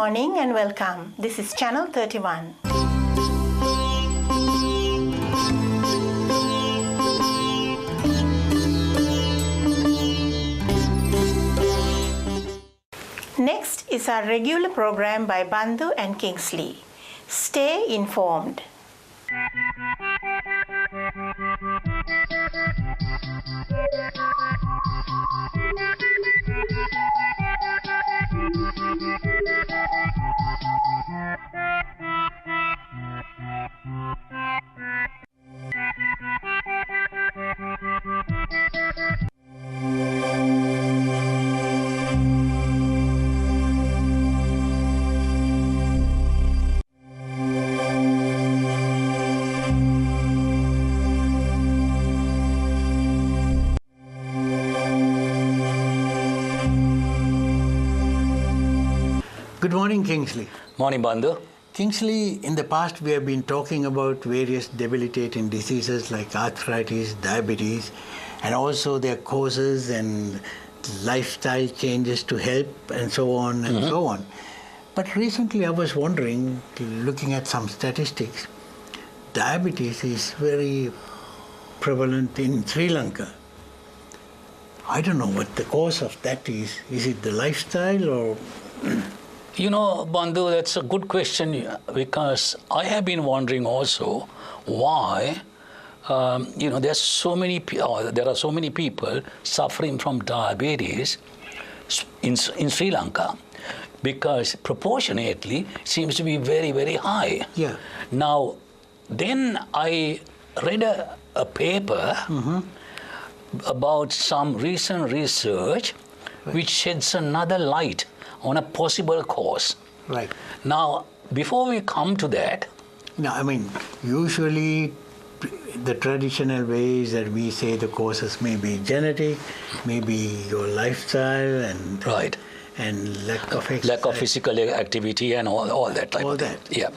morning and welcome. This is Channel 31. Next is our regular program by Bandhu and Kingsley. Stay informed. Good morning, Kingsley. Morning, Bandhu. Kingsley, in the past we have been talking about various debilitating diseases like arthritis, diabetes, and also their causes and lifestyle changes to help and so on and so on. But recently I was wondering, looking at some statistics, diabetes is very prevalent in Sri Lanka. I don't know what the cause of that is. Is it the lifestyle or... You know, Bandhu, that's a good question because I have been wondering also why, there are so many people suffering from diabetes in Sri Lanka because proportionately seems to be very, very high. Yeah. Now, then I read a paper about some recent research which sheds another light on a possible cause. Right. Now, before we come to that... No, I mean, usually the traditional ways that we say the causes may be genetic, maybe your lifestyle and... Right. And lack of exercise. Lack of physical activity and all that type of thing. Yeah.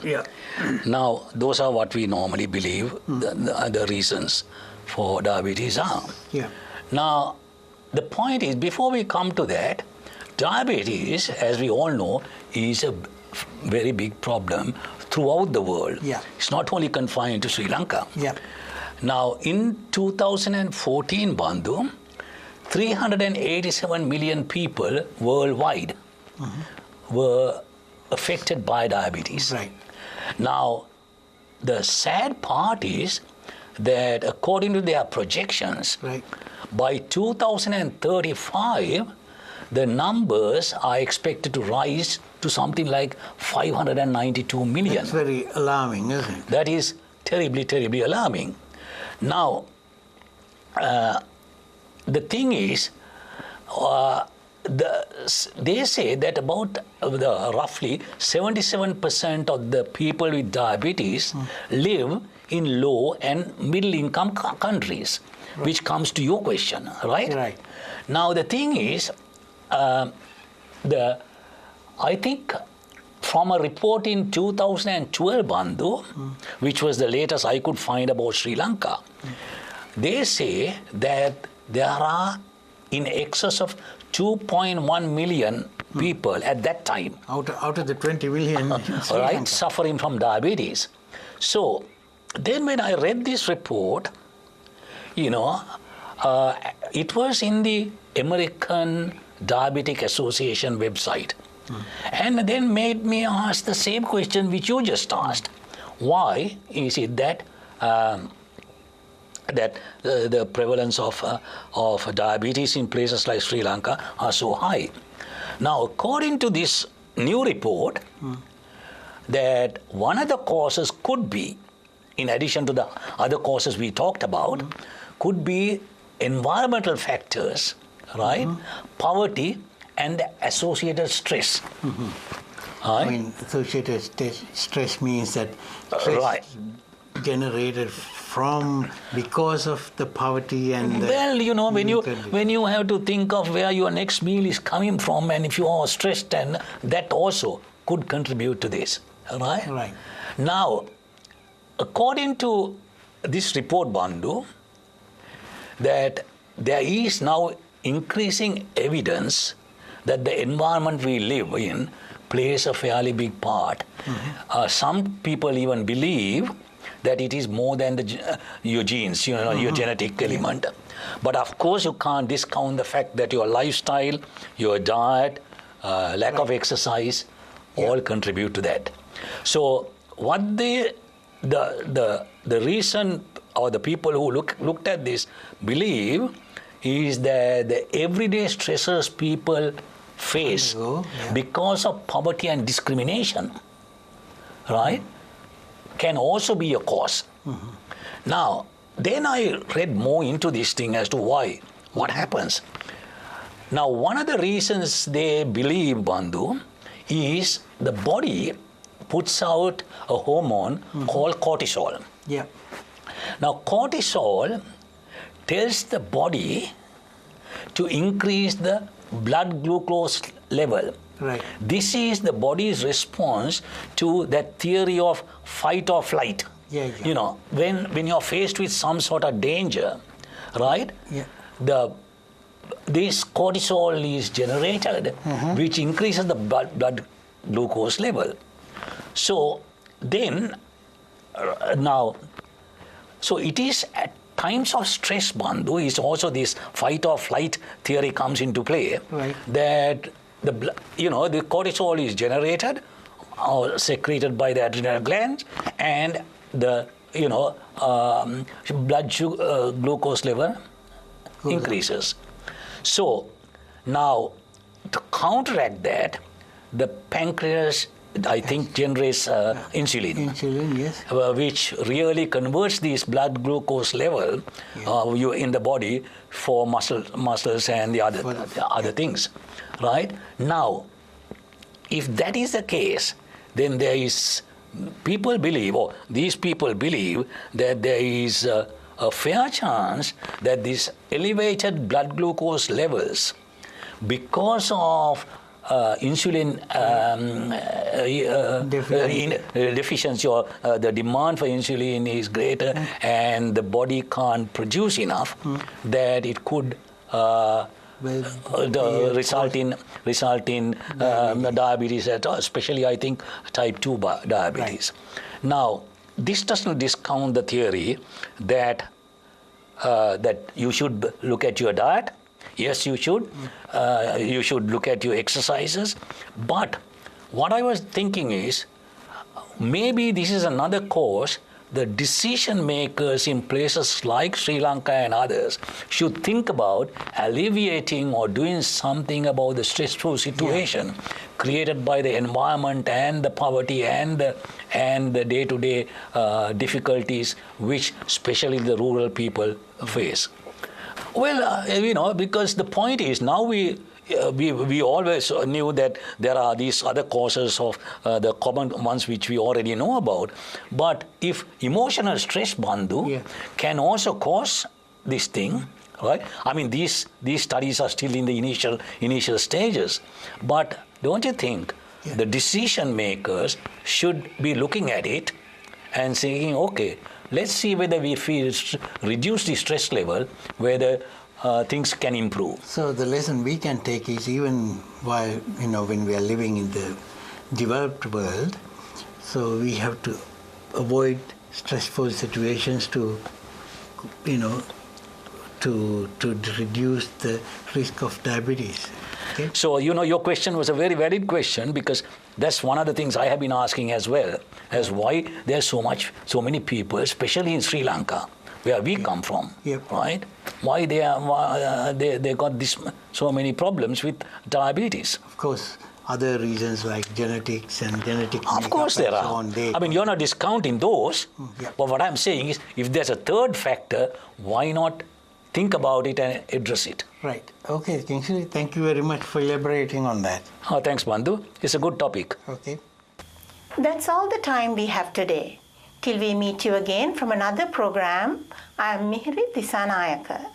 Now, those are what we normally believe the reasons for diabetes are. Yeah. Now, the point is, before we come to that, diabetes, as we all know, is a very big problem throughout the world. Yeah. It's not only confined to Sri Lanka. Yeah. Now, in 2014, Bandhu, 387 million people worldwide were affected by diabetes. Right. Now, the sad part is that according to their projections, by 2035, the numbers are expected to rise to something like 592 million. That's very alarming, isn't it? That is terribly, terribly alarming. Now, the thing is, they say that about roughly 77% of the people with diabetes live in low and middle income countries, which comes to your question, right? Right. Now, the thing is, I think from a report in 2012, Bandhu, which was the latest I could find about Sri Lanka, they say that there are in excess of 2.1 million people at that time. Out of the 20 million in Sri Lanka. Suffering from diabetes. So, then when I read this report, it was in the American Diabetic Association website. And then made me ask the same question which you just asked. Why is it that the prevalence of diabetes in places like Sri Lanka are so high? Now, according to this new report, that one of the causes could be, in addition to the other causes we talked about, could be environmental factors, right? Poverty and the associated stress. I mean, associated stress means that stress generated because of the poverty and when you have to think of where your next meal is coming from, and if you are stressed, and that also could contribute to this, right? Now, according to this report, Bandhu, that there is now increasing evidence that the environment we live in plays a fairly big part. Some people even believe that it is more than your genes, your genetic element. But of course, you can't discount the fact that your lifestyle, your diet, lack of exercise, all contribute to that. So, what the reason, or the people who looked at this believe, is that the everyday stressors people face because of poverty and discrimination, right, can also be a cause. Now, then I read more into this thing as to why, what happens. Now, one of the reasons they believe, Bandhu, is the body puts out a hormone called cortisol. Yeah. Now, cortisol tells the body to increase the blood glucose level. Right. This is the body's response to that theory of fight or flight. Yeah. When you're faced with some sort of danger, right? Yeah. This cortisol is generated, which increases the blood glucose level. So then, so it is at times of stress, Bandhu, is also this fight or flight theory comes into play. Right. That the cortisol is generated or secreted by the adrenal glands, and the blood glucose level increases. So now, to counteract that, the pancreas, I think, generates insulin. Insulin, yes. Which really converts this blood glucose level in the body for muscles and the other things, right? Now, if that is the case, then these people believe that there is a fair chance that these elevated blood glucose levels, because of insulin deficiency, or the demand for insulin is greater, and the body can't produce enough, that it could result in diabetes, especially I think type 2 diabetes. Right. Now, this doesn't discount the theory that you should look at your diet. Yes, you should. You should look at your exercises. But what I was thinking is, maybe this is another cause. The decision makers in places like Sri Lanka and others should think about alleviating or doing something about the stressful situation created by the environment and the poverty and the day-to-day difficulties which especially the rural people face. Well, because the point is, now we always knew that there are these other causes of the common ones which we already know about. But if emotional stress, Bandhu, can also cause this thing, right? I mean, these studies are still in the initial stages. But don't you think the decision makers should be looking at it and saying, okay, let's see whether we reduce the stress level, whether things can improve. So the lesson we can take is, even while, when we are living in the developed world, so we have to avoid stressful situations to reduce the risk of diabetes. Okay? So, your question was a very valid question, because that's one of the things I have been asking as well, as why there's so many people, especially in Sri Lanka, where we come from, right? Why they got so many problems with diabetes. Of course, other reasons like genetics and genetic makeup. Of course there are. I mean, you're not discounting those, but what I'm saying is, if there's a third factor, why not think about it and address it? Right. Okay, Kingsley, thank you very much for elaborating on that. Oh, thanks, Bandhu. It's a good topic. Okay. That's all the time we have today. Till we meet you again from another program, I am Mihri Disanayaka.